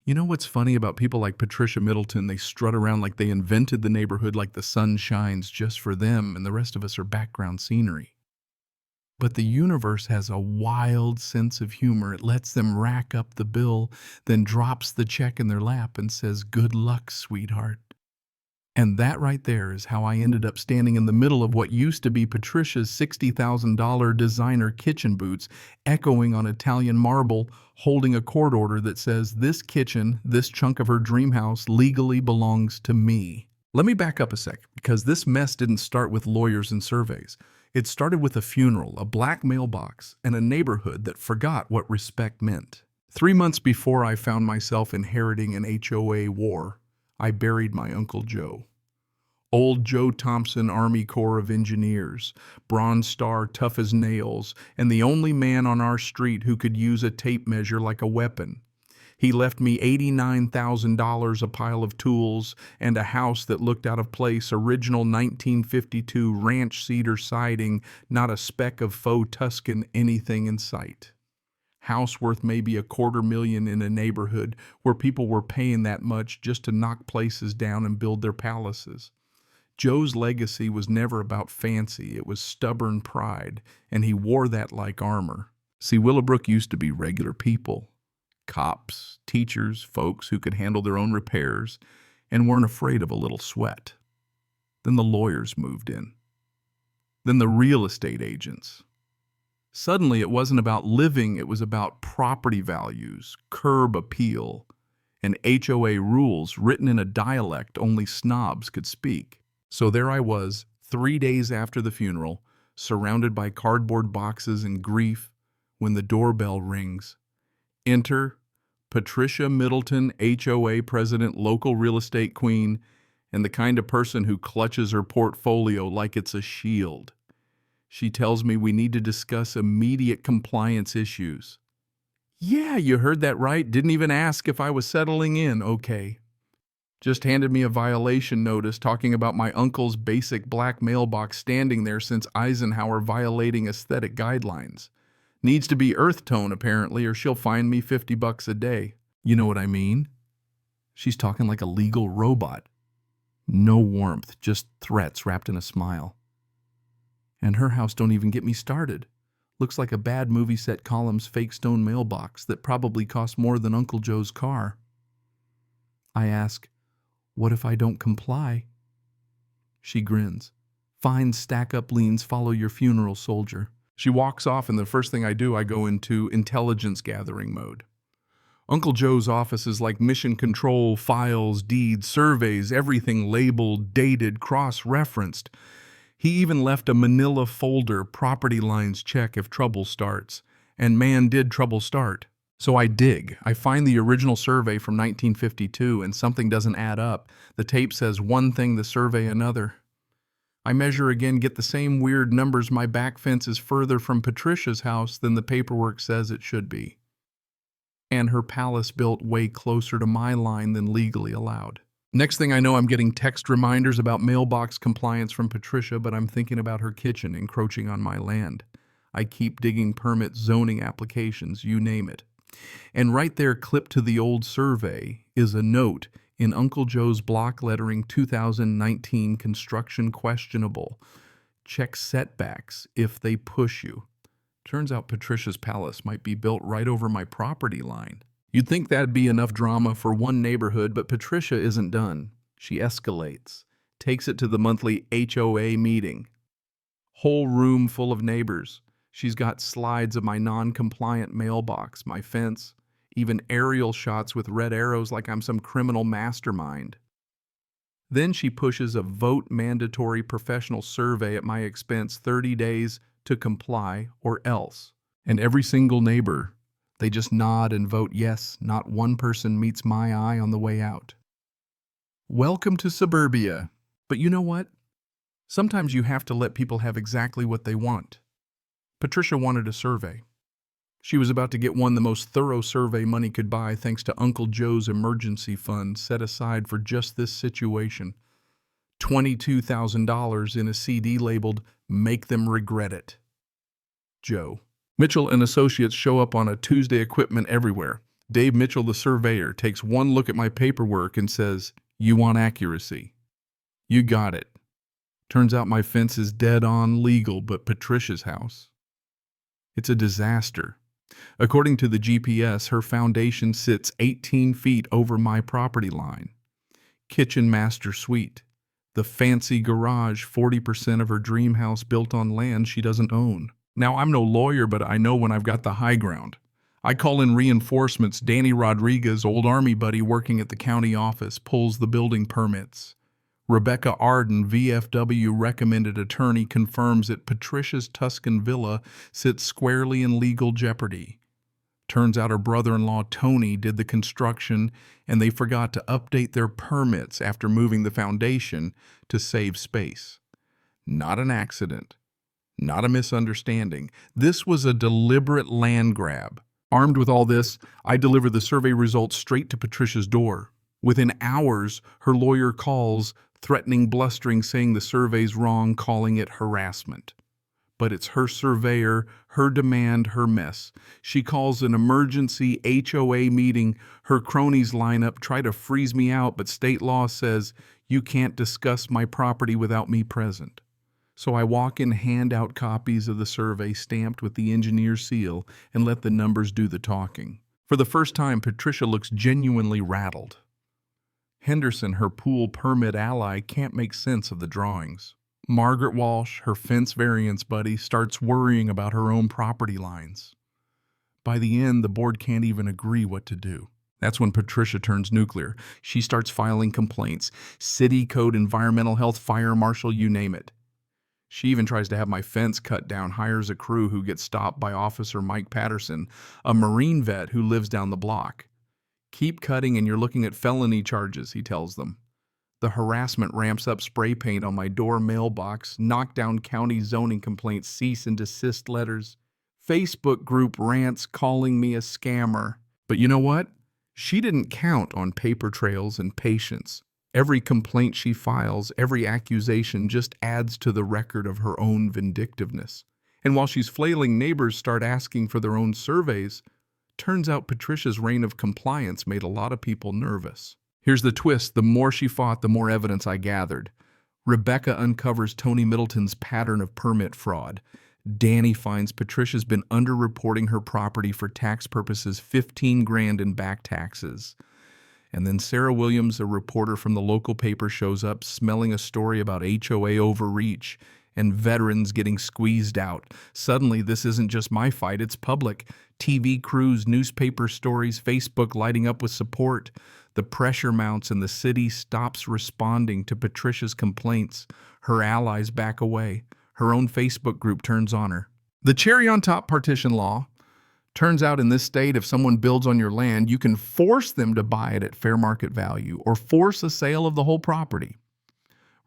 You know what's funny about people like Patricia Middleton? They strut around like they invented the neighborhood, like the sun shines just for them and the rest of us are background scenery. But the universe has a wild sense of humor. It lets them rack up the bill, then drops the check in their lap and says, "Good luck, sweetheart." And that right there is how I ended up standing in the middle of what used to be Patricia's $60,000 designer kitchen boots, echoing on Italian marble, holding a court order that says, "This kitchen, this chunk of her dream house, legally belongs to me." Let me back up a sec, because this mess didn't start with lawyers and surveys. It started with a funeral, a black mailbox, and a neighborhood that forgot what respect meant. 3 months before I found myself inheriting an HOA war, I buried my Uncle Joe. Old Joe Thompson, Army Corps of Engineers, Bronze Star, tough as nails, and the only man on our street who could use a tape measure like a weapon. He left me $89,000, a pile of tools, and a house that looked out of place, original 1952 ranch cedar siding, not a speck of faux Tuscan anything in sight. House worth maybe $250,000 in a neighborhood where people were paying that much just to knock places down and build their palaces. Joe's legacy was never about fancy, it was stubborn pride, and he wore that like armor. See, Willowbrook used to be regular people. Cops, teachers, folks who could handle their own repairs and weren't afraid of a little sweat. Then the lawyers moved in. Then the real estate agents. Suddenly it wasn't about living, it was about property values, curb appeal, and HOA rules written in a dialect only snobs could speak. So there I was, 3 days after the funeral, surrounded by cardboard boxes and grief, when the doorbell rings. Enter Patricia Middleton, HOA president, local real estate queen, and the kind of person who clutches her portfolio like it's a shield. She tells me we need to discuss immediate compliance issues. Yeah, you heard that right. Didn't even ask if I was settling in, okay. Just handed me a violation notice talking about my uncle's basic black mailbox standing there since Eisenhower violating aesthetic guidelines. Needs to be earth tone apparently, or she'll fine me $50 a day. You know what I mean? She's talking like a legal robot. No warmth, just threats wrapped in a smile. And her house don't even get me started. Looks like a bad movie set column's fake stone mailbox that probably cost more than Uncle Joe's car. I ask, "What if I don't comply?" She grins. "Fine, stack up liens, follow your funeral, soldier." She walks off, and the first thing I do, I go into intelligence gathering mode. Uncle Joe's office is like mission control, files, deeds, surveys, everything labeled, dated, cross-referenced. He even left a manila folder, property lines check if trouble starts. And man, did trouble start. So I dig. I find the original survey from 1952 and something doesn't add up. The tape says one thing, the survey another. I measure again, get the same weird numbers. My back fence is further from Patricia's house than the paperwork says it should be. And her palace built way closer to my line than legally allowed. Next thing I know, I'm getting text reminders about mailbox compliance from Patricia, but I'm thinking about her kitchen encroaching on my land. I keep digging permits, zoning applications, you name it. And right there, clipped to the old survey, is a note in Uncle Joe's block lettering, 2019 construction questionable. Check setbacks if they push you. Turns out Patricia's palace might be built right over my property line. You'd think that'd be enough drama for one neighborhood, but Patricia isn't done. She escalates, takes it to the monthly HOA meeting. Whole room full of neighbors. She's got slides of my non-compliant mailbox, my fence, even aerial shots with red arrows like I'm some criminal mastermind. Then she pushes a vote-mandatory professional survey at my expense, 30 days to comply or else. And every single neighbor, they just nod and vote yes. Not one person meets my eye on the way out. Welcome to suburbia. But you know what? Sometimes you have to let people have exactly what they want. Patricia wanted a survey. She was about to get one, the most thorough survey money could buy, thanks to Uncle Joe's emergency fund set aside for just this situation. $22,000 in a CD labeled, "Make Them Regret It." Joe. Mitchell and Associates show up on a Tuesday, equipment everywhere. Dave Mitchell, the surveyor, takes one look at my paperwork and says, "You want accuracy? You got it." Turns out my fence is dead on legal, but Patricia's house, it's a disaster. According to the GPS, her foundation sits 18 feet over my property line. Kitchen master suite. The fancy garage, 40% of her dream house built on land she doesn't own. Now, I'm no lawyer, but I know when I've got the high ground. I call in reinforcements. Danny Rodriguez, old Army buddy working at the county office, pulls the building permits. Rebecca Arden, VFW recommended attorney, confirms that Patricia's Tuscan villa sits squarely in legal jeopardy. Turns out her brother-in-law Tony did the construction, and they forgot to update their permits after moving the foundation to save space. Not an accident. Not a misunderstanding. This was a deliberate land grab. Armed with all this, I deliver the survey results straight to Patricia's door. Within hours, her lawyer calls, threatening, blustering, saying the survey's wrong, calling it harassment. But it's her surveyor, her demand, her mess. She calls an emergency HOA meeting. Her cronies line up, try to freeze me out, but state law says you can't discuss my property without me present. So I walk in, hand out copies of the survey stamped with the engineer's seal, and let the numbers do the talking. For the first time, Patricia looks genuinely rattled. Henderson, her pool permit ally, can't make sense of the drawings. Margaret Walsh, her fence variance buddy, starts worrying about her own property lines. By the end, the board can't even agree what to do. That's when Patricia turns nuclear. She starts filing complaints. City code, environmental health, fire marshal, you name it. She even tries to have my fence cut down, hires a crew who gets stopped by Officer Mike Patterson, a Marine vet who lives down the block. Keep cutting and you're looking at felony charges, he tells them. The harassment ramps up. Spray paint on my door mailbox, knockdown county zoning complaints, cease and desist letters. Facebook group rants calling me a scammer. But you know what? She didn't count on paper trails and patience. Every complaint she files, every accusation just adds to the record of her own vindictiveness. And while she's flailing, neighbors start asking for their own surveys. Turns out Patricia's reign of compliance made a lot of people nervous. Here's the twist. The more she fought, the more evidence I gathered. Rebecca uncovers Tony Middleton's pattern of permit fraud. Danny finds Patricia's been underreporting her property for tax purposes, 15 grand in back taxes. And then Sarah Williams, a reporter from the local paper, shows up smelling a story about HOA overreach and veterans getting squeezed out. Suddenly, this isn't just my fight, it's public. TV crews, newspaper stories, Facebook lighting up with support. The pressure mounts and the city stops responding to Patricia's complaints. Her allies back away. Her own Facebook group turns on her. The cherry on top, partition law. Turns out in this state, if someone builds on your land, you can force them to buy it at fair market value or force a sale of the whole property.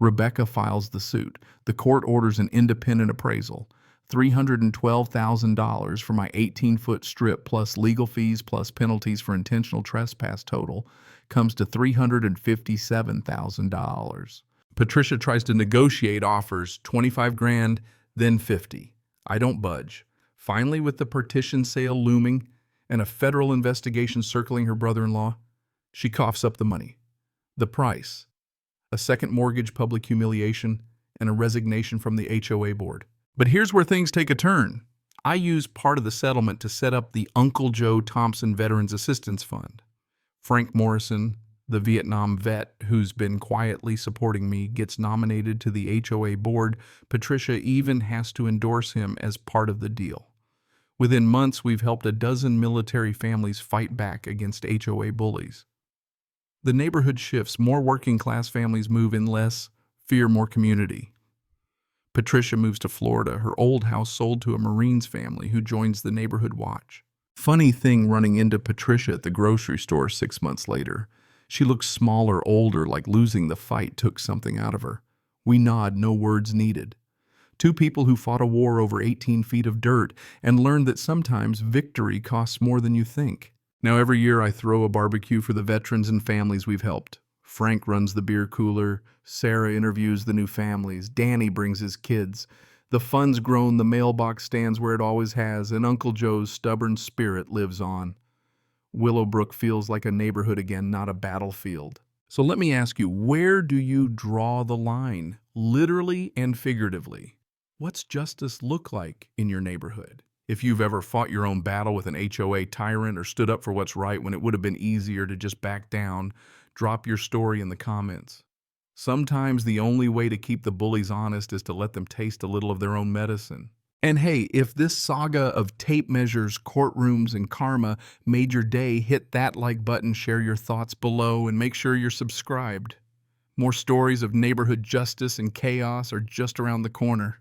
Rebecca files the suit. The court orders an independent appraisal. $312,000 for my 18-foot strip plus legal fees plus penalties for intentional trespass total comes to $357,000. Patricia tries to negotiate, offers 25 grand, then 50. I don't budge. Finally, with the partition sale looming and a federal investigation circling her brother-in-law, she coughs up the money. The price: a second mortgage, public humiliation, and a resignation from the HOA board. But here's where things take a turn. I use part of the settlement to set up the Uncle Joe Thompson Veterans Assistance Fund. Frank Morrison, the Vietnam vet who's been quietly supporting me, gets nominated to the HOA board. Patricia even has to endorse him as part of the deal. Within months, we've helped a dozen military families fight back against HOA bullies. The neighborhood shifts. More working-class families move in, less fear, more community. Patricia moves to Florida. Her old house sold to a Marines family who joins the neighborhood watch. Funny thing running into Patricia at the grocery store 6 months later. She looks smaller, older, like losing the fight took something out of her. We nod, no words needed. Two people who fought a war over 18 feet of dirt and learned that sometimes victory costs more than you think. Now every year I throw a barbecue for the veterans and families we've helped. Frank runs the beer cooler. Sarah interviews the new families. Danny brings his kids. The fund's grown, the mailbox stands where it always has, and Uncle Joe's stubborn spirit lives on. Willowbrook feels like a neighborhood again, not a battlefield. So let me ask you, where do you draw the line, literally and figuratively? What's justice look like in your neighborhood? If you've ever fought your own battle with an HOA tyrant or stood up for what's right when it would have been easier to just back down, drop your story in the comments. Sometimes the only way to keep the bullies honest is to let them taste a little of their own medicine. And hey, if this saga of tape measures, courtrooms, and karma made your day, hit that like button, share your thoughts below, and make sure you're subscribed. More stories of neighborhood justice and chaos are just around the corner.